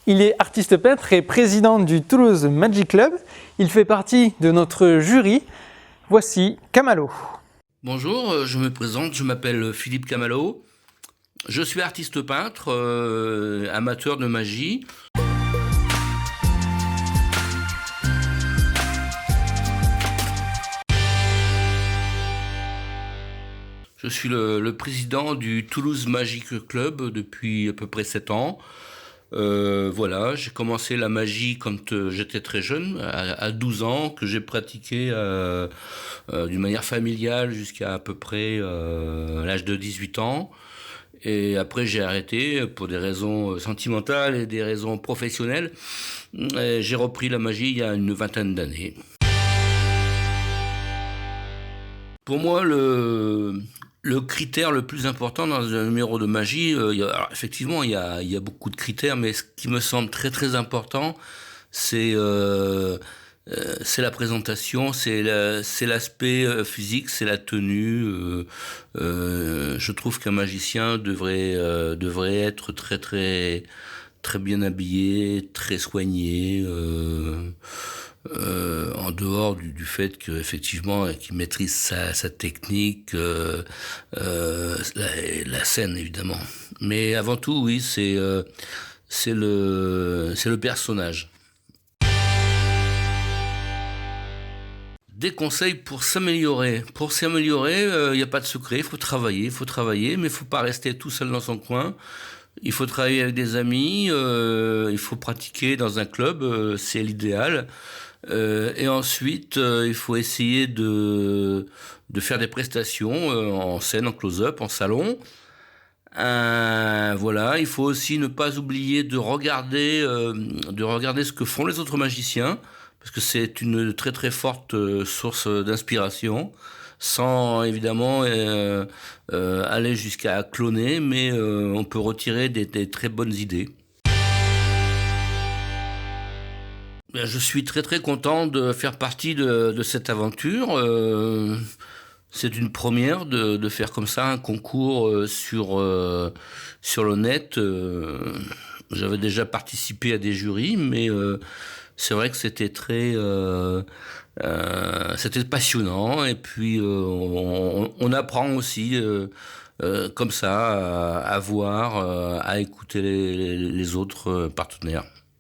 Il est artiste peintre et président du Toulouse Magic Club. Il fait partie de notre jury. Voici Camalo. Bonjour, je me présente, je m'appelle Philippe Camalo. Je suis artiste peintre, amateur de magie. Je suis le président du Toulouse Magic Club depuis à peu près 7 ans. Voilà, j'ai commencé la magie quand j'étais très jeune, à 12 ans, que j'ai pratiqué d'une manière familiale jusqu'à à peu près l'âge de 18 ans. Et après, j'ai arrêté pour des raisons sentimentales et des raisons professionnelles. Et j'ai repris la magie il y a une vingtaine d'années. Pour moi, le critère le plus important dans un numéro de magie, alors effectivement, il y a beaucoup de critères, mais ce qui me semble très très important, c'est c'est la présentation, c'est l'aspect physique, c'est la tenue. Je trouve qu'un magicien devrait être très très très bien habillé, très soigné. En dehors du fait qu'effectivement qu'il maîtrise sa technique, la scène évidemment. Mais avant tout, oui, c'est le personnage. Des conseils pour s'améliorer. Pour s'améliorer, il n'y a pas de secret, il faut travailler, mais il faut pas rester tout seul dans son coin. Il faut travailler avec des amis, il faut pratiquer dans un club, c'est l'idéal. Et ensuite, il faut essayer de faire des prestations en scène, en close-up, en salon. Voilà, il faut aussi ne pas oublier de regarder ce que font les autres magiciens, parce que c'est une très très forte source d'inspiration, sans évidemment aller jusqu'à cloner, mais on peut retirer des très bonnes idées. Ben, je suis très très content de faire partie de cette aventure. C'est une première de faire comme ça un concours sur le net. J'avais déjà participé à des jurys, mais c'est vrai que c'était passionnant. Et puis on apprend aussi comme ça à voir, à écouter les autres partenaires.